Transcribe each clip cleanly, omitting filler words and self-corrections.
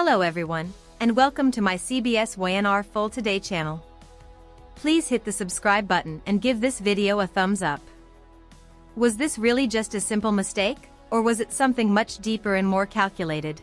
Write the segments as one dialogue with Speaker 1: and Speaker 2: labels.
Speaker 1: Hello everyone, and welcome to my CBS YNR Full Today channel. Please hit the subscribe button and give this video a thumbs up. Was this really just a simple mistake, or was it something much deeper and more calculated?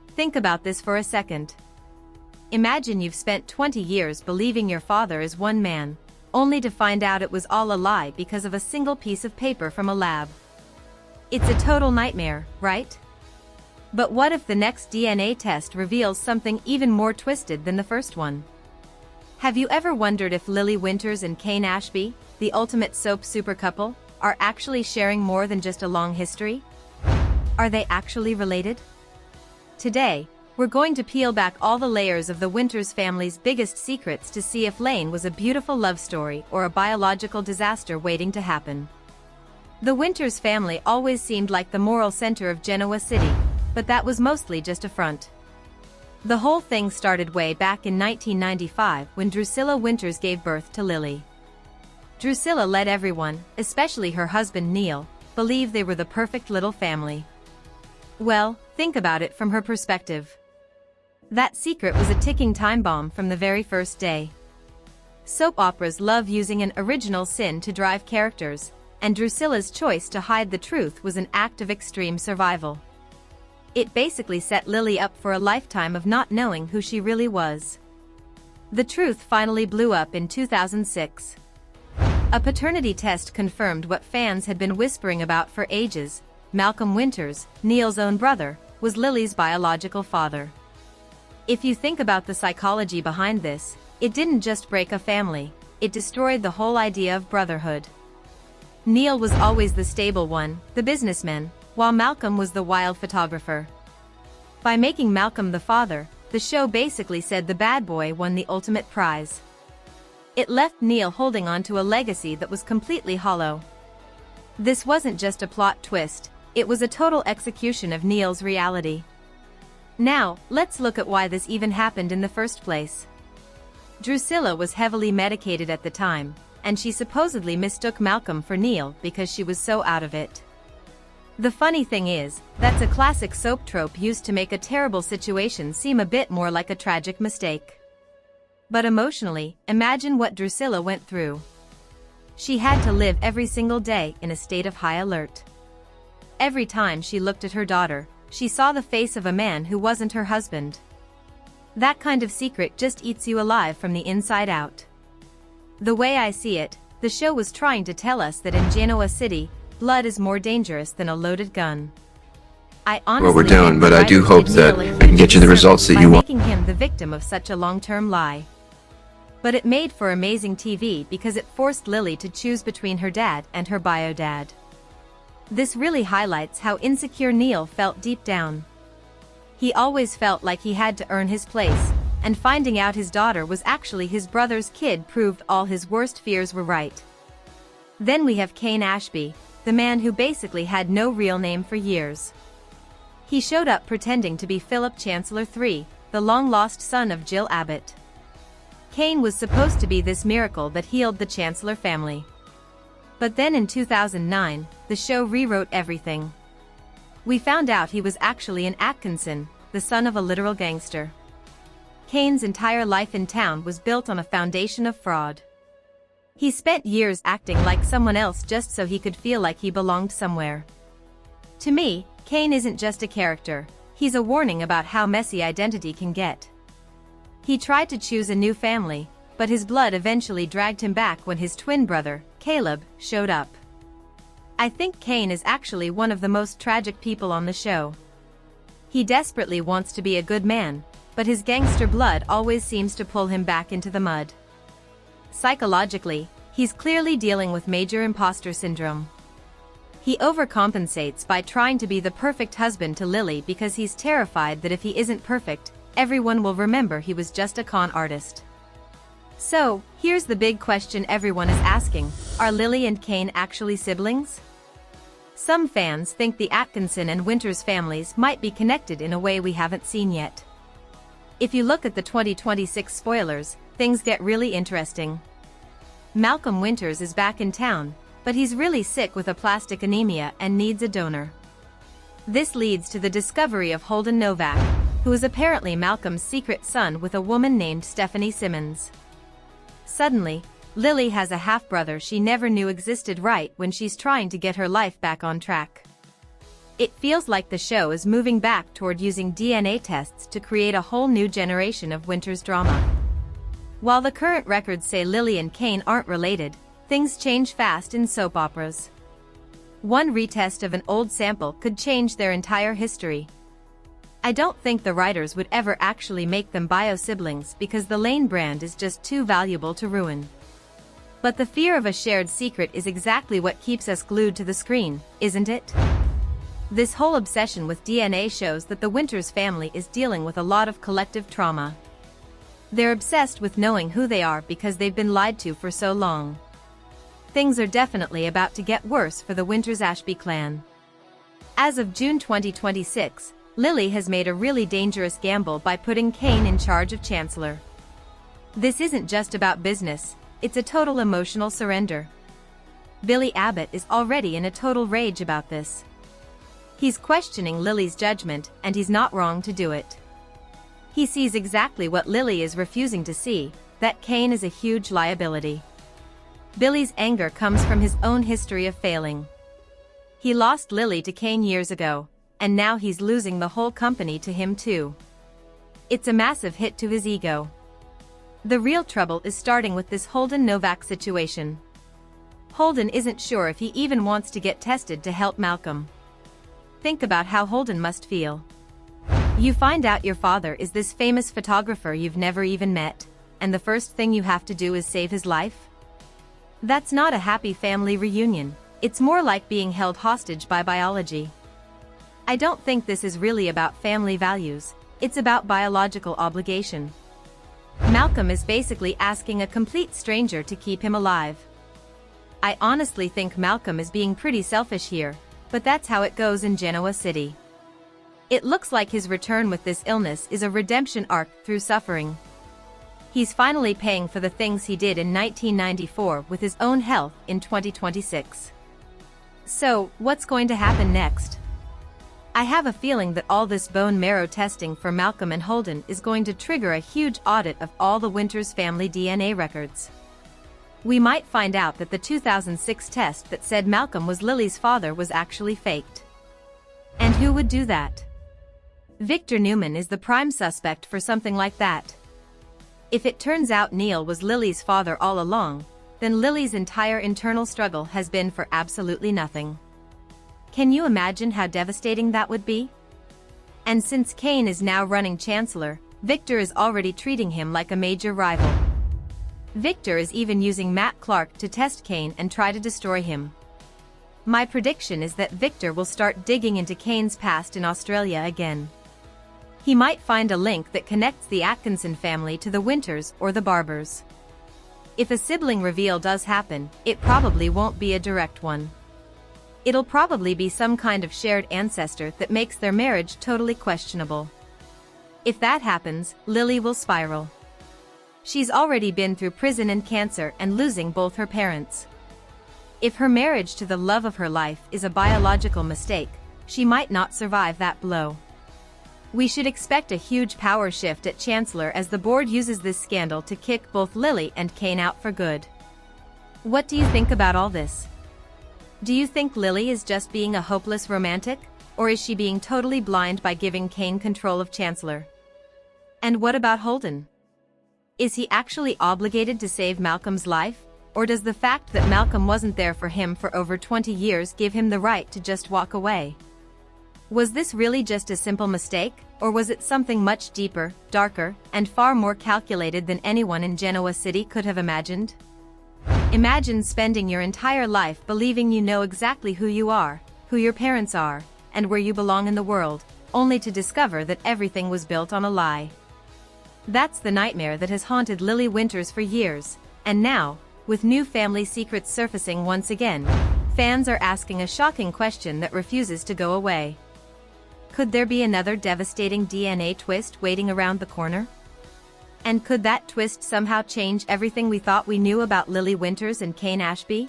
Speaker 1: Think about this for a second. Imagine you've spent 20 years believing your father is one man, only to find out it was all a lie because of a single piece of paper from a lab. It's a total nightmare, right? But what if the next DNA test reveals something even more twisted than the first one? Have you ever wondered if Lily Winters and Kane Ashby, the ultimate soap super couple, are actually sharing more than just a long history? Are they actually related? Today, we're going to peel back all the layers of the Winters family's biggest secrets to see if Lane was a beautiful love story or a biological disaster waiting to happen. The Winters family always seemed like the moral center of Genoa City, but that was mostly just a front. The whole thing started way back in 1995 when Drusilla Winters gave birth to Lily. Drusilla let everyone, especially her husband Neil, believe they were the perfect little family. Well, think about it from her perspective. That secret was a ticking time bomb from the very first day. Soap operas love using an original sin to drive characters, and Drusilla's choice to hide the truth was an act of extreme survival. It basically set Lily up for a lifetime of not knowing who she really was. The truth finally blew up in 2006. A paternity test confirmed what fans had been whispering about for ages. Malcolm Winters, Neil's own brother, was Lily's biological father. If you think about the psychology behind this, it didn't just break a family, it destroyed the whole idea of brotherhood. Neil was always the stable one, the businessman, while Malcolm was the wild photographer. By making Malcolm the father, the show basically said the bad boy won the ultimate prize. It left Neil holding on to a legacy that was completely hollow. This wasn't just a plot twist, it was a total execution of Neil's reality. Now, let's look at why this even happened in the first place. Drusilla was heavily medicated at the time, and she supposedly mistook Malcolm for Neil because she was so out of it. The funny thing is, that's a classic soap trope used to make a terrible situation seem a bit more like a tragic mistake. But emotionally, imagine what Drusilla went through. She had to live every single day in a state of high alert. Every time she looked at her daughter, she saw the face of a man who wasn't her husband. That kind of secret just eats you alive from the inside out. The way I see it, the show was trying to tell us that in Genoa City, blood is more dangerous than a loaded gun. I honestly
Speaker 2: What we're doing, but I do hope that I can get you the results that you want.
Speaker 1: Making him the victim of such a long-term lie. But it made for amazing TV because it forced Lily to choose between her dad and her bio dad. This really highlights how insecure Neil felt deep down. He always felt like he had to earn his place, and finding out his daughter was actually his brother's kid proved all his worst fears were right. Then we have Kane Ashby, the man who basically had no real name for years. He showed up pretending to be Philip Chancellor III, the long-lost son of Jill Abbott. Kane was supposed to be this miracle that healed the Chancellor family. But then in 2009, the show rewrote everything. We found out he was actually an Atkinson, the son of a literal gangster. Kane's entire life in town was built on a foundation of fraud. He spent years acting like someone else just so he could feel like he belonged somewhere. To me, Kane isn't just a character, he's a warning about how messy identity can get. He tried to choose a new family, but his blood eventually dragged him back when his twin brother, Caleb, showed up. I think Kane is actually one of the most tragic people on the show. He desperately wants to be a good man, but his gangster blood always seems to pull him back into the mud. Psychologically, he's clearly dealing with major imposter syndrome. He overcompensates by trying to be the perfect husband to Lily because he's terrified that if he isn't perfect, everyone will remember he was just a con artist. So, here's the big question everyone is asking, are Lily and Kane actually siblings? Some fans think the Atkinson and Winters families might be connected in a way we haven't seen yet. If you look at the 2026 spoilers, things get really interesting. Malcolm Winters is back in town, but he's really sick with aplastic anemia and needs a donor. This leads to the discovery of Holden Novak, who is apparently Malcolm's secret son with a woman named Stephanie Simmons. Suddenly, Lily has a half-brother she never knew existed right when she's trying to get her life back on track. It feels like the show is moving back toward using DNA tests to create a whole new generation of Winters drama. While the current records say Lily and Kane aren't related, things change fast in soap operas. One retest of an old sample could change their entire history. I don't think the writers would ever actually make them bio-siblings because the Lane brand is just too valuable to ruin. But the fear of a shared secret is exactly what keeps us glued to the screen, isn't it? This whole obsession with DNA shows that the Winters family is dealing with a lot of collective trauma. They're obsessed with knowing who they are because they've been lied to for so long. Things are definitely about to get worse for the Winters-Ashby clan. As of June 2026, Lily has made a really dangerous gamble by putting Kane in charge of Chancellor. This isn't just about business, it's a total emotional surrender. Billy Abbott is already in a total rage about this. He's questioning Lily's judgment, and he's not wrong to do it. He sees exactly what Lily is refusing to see, that Kane is a huge liability. Billy's anger comes from his own history of failing. He lost Lily to Kane years ago, and now he's losing the whole company to him too. It's a massive hit to his ego. The real trouble is starting with this Holden-Novak situation. Holden isn't sure if he even wants to get tested to help Malcolm. Think about how Holden must feel. You find out your father is this famous photographer you've never even met, and the first thing you have to do is save his life? That's not a happy family reunion, it's more like being held hostage by biology. I don't think this is really about family values, it's about biological obligation. Malcolm is basically asking a complete stranger to keep him alive. I honestly think Malcolm is being pretty selfish here, but that's how it goes in Genoa City. It looks like his return with this illness is a redemption arc through suffering. He's finally paying for the things he did in 1994 with his own health in 2026. So, what's going to happen next? I have a feeling that all this bone marrow testing for Malcolm and Holden is going to trigger a huge audit of all the Winters family DNA records. We might find out that the 2006 test that said Malcolm was Lily's father was actually faked. And who would do that? Victor Newman is the prime suspect for something like that. If it turns out Neil was Lily's father all along, then Lily's entire internal struggle has been for absolutely nothing. Can you imagine how devastating that would be? And since Kane is now running Chancellor, Victor is already treating him like a major rival. Victor is even using Matt Clark to test Kane and try to destroy him. My prediction is that Victor will start digging into Kane's past in Australia again. He might find a link that connects the Atkinson family to the Winters or the Barbers. If a sibling reveal does happen, it probably won't be a direct one. It'll probably be some kind of shared ancestor that makes their marriage totally questionable. If that happens, Lily will spiral. She's already been through prison and cancer and losing both her parents. If her marriage to the love of her life is a biological mistake, she might not survive that blow. We should expect a huge power shift at Chancellor as the board uses this scandal to kick both Lily and Kane out for good. What do you think about all this? Do you think Lily is just being a hopeless romantic, or is she being totally blind by giving Kane control of Chancellor? And what about Holden? Is he actually obligated to save Malcolm's life, or does the fact that Malcolm wasn't there for him for over 20 years give him the right to just walk away? Was this really just a simple mistake, or was it something much deeper, darker, and far more calculated than anyone in Genoa City could have imagined? Imagine spending your entire life believing you know exactly who you are, who your parents are, and where you belong in the world, only to discover that everything was built on a lie. That's the nightmare that has haunted Lily Winters for years, and now, with new family secrets surfacing once again, fans are asking a shocking question that refuses to go away. Could there be another devastating DNA twist waiting around the corner? And could that twist somehow change everything we thought we knew about Lily Winters and Kane Ashby?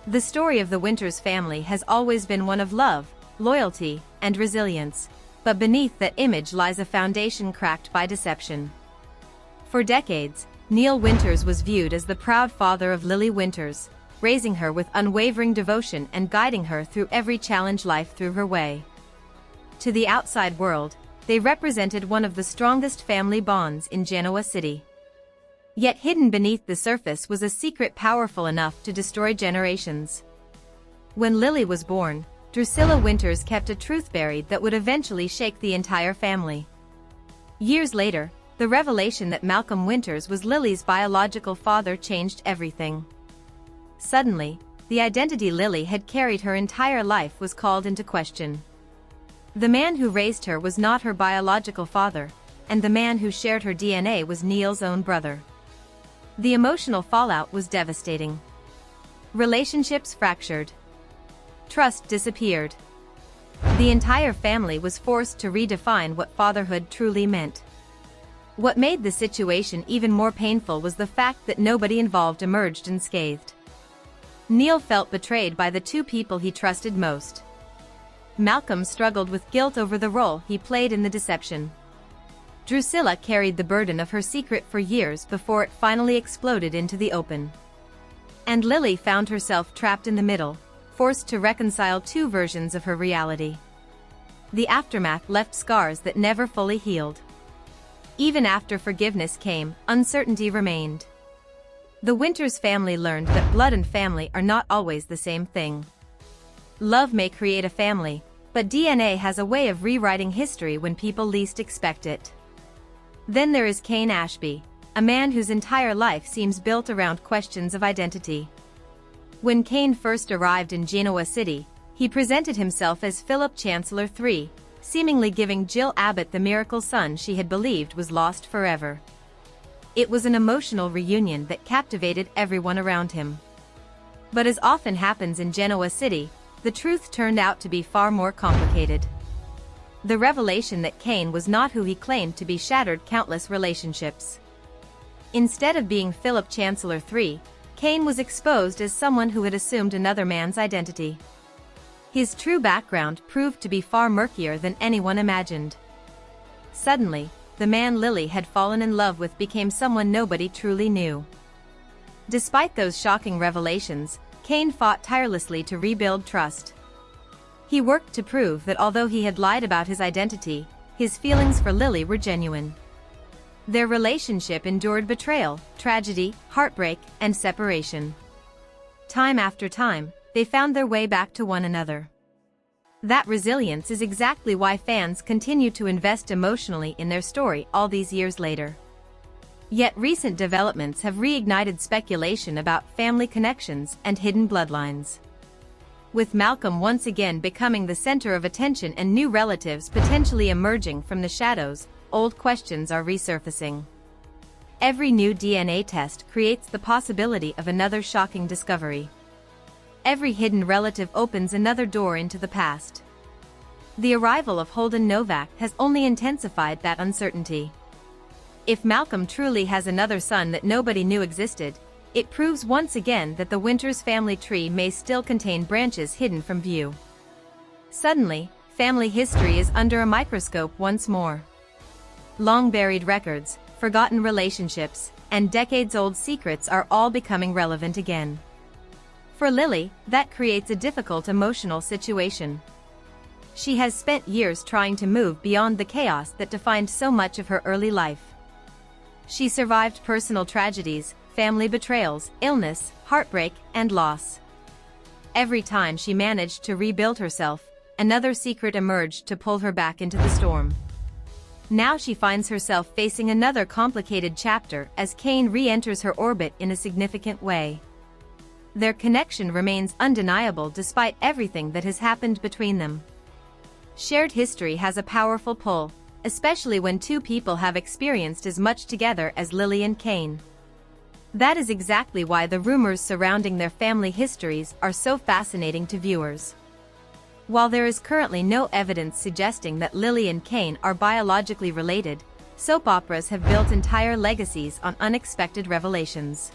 Speaker 1: The story of the Winters family has always been one of love, loyalty, and resilience, But beneath that image lies a foundation cracked by deception. For decades, Neil Winters was viewed as the proud father of Lily Winters, raising her with unwavering devotion and guiding her through every challenge life threw her way. To the outside world, they represented one of the strongest family bonds in Genoa City. Yet hidden beneath the surface was a secret powerful enough to destroy generations. When Lily was born, Drusilla Winters kept a truth buried that would eventually shake the entire family. Years later, the revelation that Malcolm Winters was Lily's biological father changed everything. Suddenly, the identity Lily had carried her entire life was called into question. The man who raised her was not her biological father, and the man who shared her DNA was Neil's own brother. The emotional fallout was devastating. Relationships fractured. Trust disappeared. The entire family was forced to redefine what fatherhood truly meant. What made the situation even more painful was the fact that nobody involved emerged unscathed. Neil felt betrayed by the two people he trusted most. Malcolm struggled with guilt over the role he played in the deception. Drusilla carried the burden of her secret for years before it finally exploded into the open. And Lily found herself trapped in the middle, forced to reconcile two versions of her reality. The aftermath left scars that never fully healed. Even after forgiveness came, uncertainty remained. The Winters family learned that blood and family are not always the same thing. Love may create a family, but DNA has a way of rewriting history when people least expect it. Then there is Cain Ashby, a man whose entire life seems built around questions of identity. When Cain first arrived in Genoa City, he presented himself as Philip Chancellor III, seemingly giving Jill Abbott the miracle son she had believed was lost forever. It was an emotional reunion that captivated everyone around him. But as often happens in Genoa City, the truth turned out to be far more complicated. The revelation that Cain was not who he claimed to be shattered countless relationships. Instead of being Philip Chancellor III, Cain was exposed as someone who had assumed another man's identity. His true background proved to be far murkier than anyone imagined. Suddenly, the man Lily had fallen in love with became someone nobody truly knew. Despite those shocking revelations, Cain fought tirelessly to rebuild trust. He worked to prove that although he had lied about his identity, his feelings for Lily were genuine. Their relationship endured betrayal, tragedy, heartbreak, and separation. Time after time, they found their way back to one another. That resilience is exactly why fans continue to invest emotionally in their story all these years later. Yet recent developments have reignited speculation about family connections and hidden bloodlines. With Malcolm once again becoming the center of attention and new relatives potentially emerging from the shadows, old questions are resurfacing. Every new DNA test creates the possibility of another shocking discovery. Every hidden relative opens another door into the past. The arrival of Holden Novak has only intensified that uncertainty. If Malcolm truly has another son that nobody knew existed, it proves once again that the Winters family tree may still contain branches hidden from view. Suddenly, family history is under a microscope once more. Long-buried records, forgotten relationships, and decades-old secrets are all becoming relevant again. For Lily, that creates a difficult emotional situation. She has spent years trying to move beyond the chaos that defined so much of her early life. She survived personal tragedies, family betrayals, illness, heartbreak, and loss. Every time she managed to rebuild herself, another secret emerged to pull her back into the storm. Now she finds herself facing another complicated chapter as Cain re-enters her orbit in a significant way. Their connection remains undeniable despite everything that has happened between them. Shared history has a powerful pull, especially when two people have experienced as much together as Lily and Cain. That is exactly why the rumors surrounding their family histories are so fascinating to viewers. While there is currently no evidence suggesting that Lily and Cain are biologically related, soap operas have built entire legacies on unexpected revelations.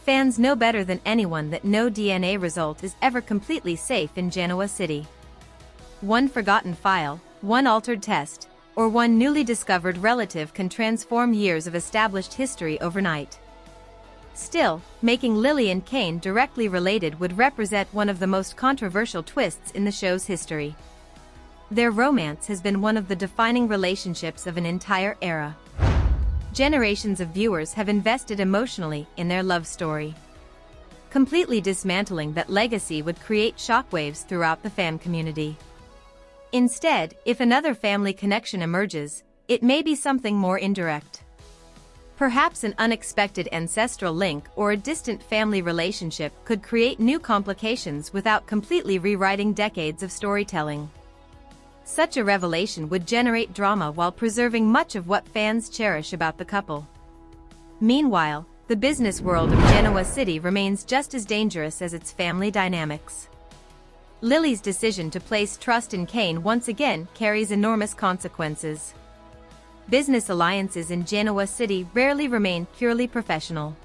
Speaker 1: Fans know better than anyone that no DNA result is ever completely safe in Genoa City. One forgotten file, one altered test, or one newly discovered relative can transform years of established history overnight. Still, making Lily and Kane directly related would represent one of the most controversial twists in the show's history. Their romance has been one of the defining relationships of an entire era. Generations of viewers have invested emotionally in their love story. Completely dismantling that legacy would create shockwaves throughout the fan community. Instead, if another family connection emerges, it may be something more indirect. Perhaps an unexpected ancestral link or a distant family relationship could create new complications without completely rewriting decades of storytelling. Such a revelation would generate drama while preserving much of what fans cherish about the couple. Meanwhile, the business world of Genoa City remains just as dangerous as its family dynamics. Lily's decision to place trust in Kane once again carries enormous consequences. Business alliances in Genoa City rarely remain purely professional.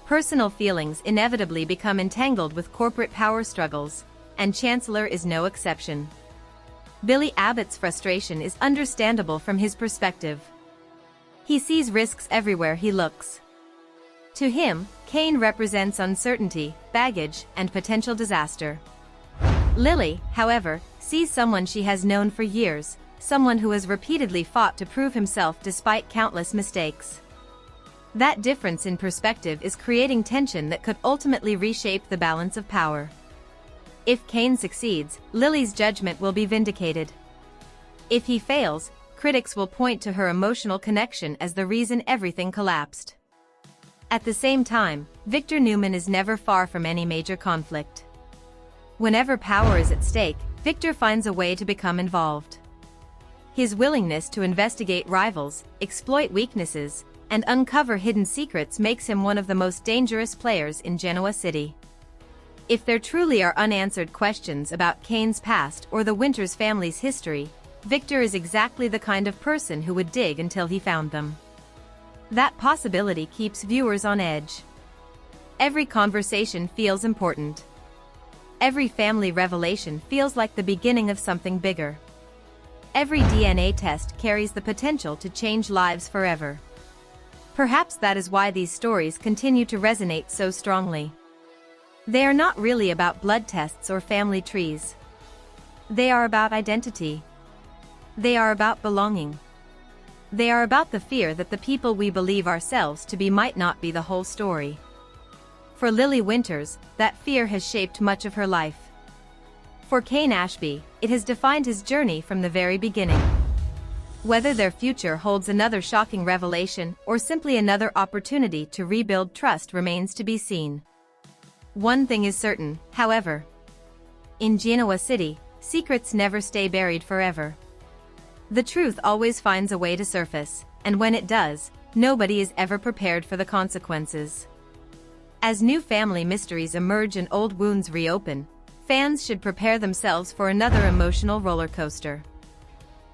Speaker 1: Personal feelings inevitably become entangled with corporate power struggles, and Chancellor is no exception. Billy Abbott's frustration is understandable from his perspective. He sees risks everywhere he looks. To him, Kane represents uncertainty, baggage, and potential disaster. Lily, however, sees someone she has known for years, someone who has repeatedly fought to prove himself despite countless mistakes. That difference in perspective is creating tension that could ultimately reshape the balance of power. If Kane succeeds, Lily's judgment will be vindicated. If he fails, critics will point to her emotional connection as the reason everything collapsed. At the same time, Victor Newman is never far from any major conflict. Whenever power is at stake, Victor finds a way to become involved. His willingness to investigate rivals, exploit weaknesses, and uncover hidden secrets makes him one of the most dangerous players in Genoa City. If there truly are unanswered questions about Kane's past or the Winters family's history, Victor is exactly the kind of person who would dig until he found them. That possibility keeps viewers on edge. Every conversation feels important. Every family revelation feels like the beginning of something bigger. Every DNA test carries the potential to change lives forever. Perhaps that is why these stories continue to resonate so strongly. They are not really about blood tests or family trees. They are about identity. They are about belonging. They are about the fear that the people we believe ourselves to be might not be the whole story. For Lily Winters, that fear has shaped much of her life. For Kane Ashby, it has defined his journey from the very beginning. Whether their future holds another shocking revelation or simply another opportunity to rebuild trust remains to be seen. One thing is certain, however. In Genoa City, secrets never stay buried forever. The truth always finds a way to surface, and when it does, nobody is ever prepared for the consequences. As new family mysteries emerge and old wounds reopen, fans should prepare themselves for another emotional roller coaster.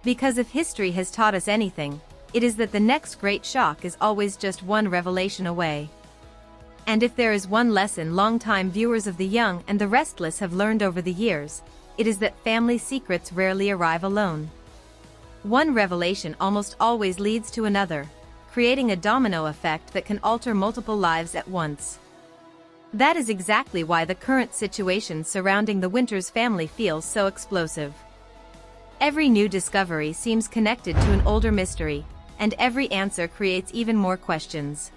Speaker 1: Because if history has taught us anything, it is that the next great shock is always just one revelation away. And if there is one lesson longtime viewers of The Young and the Restless have learned over the years, it is that family secrets rarely arrive alone. One revelation almost always leads to another, creating a domino effect that can alter multiple lives at once. That is exactly why the current situation surrounding the Winters family feels so explosive. Every new discovery seems connected to an older mystery, and every answer creates even more questions.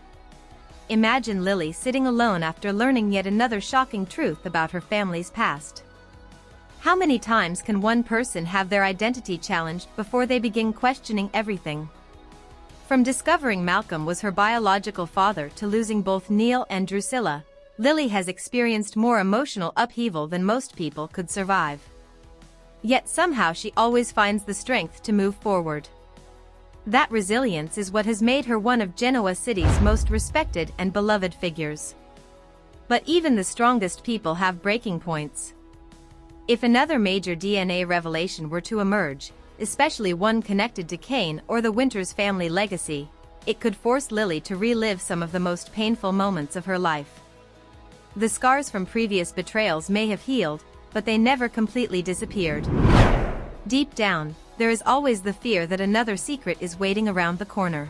Speaker 1: Imagine Lily sitting alone after learning yet another shocking truth about her family's past. How many times can one person have their identity challenged before they begin questioning everything? From discovering Malcolm was her biological father to losing both Neil and Drusilla, Lily has experienced more emotional upheaval than most people could survive. Yet somehow she always finds the strength to move forward. That resilience is what has made her one of Genoa City's most respected and beloved figures. But even the strongest people have breaking points. If another major DNA revelation were to emerge, especially one connected to Kane or the Winters family legacy, it could force Lily to relive some of the most painful moments of her life. The scars from previous betrayals may have healed, but they never completely disappeared. Deep down, there is always the fear that another secret is waiting around the corner.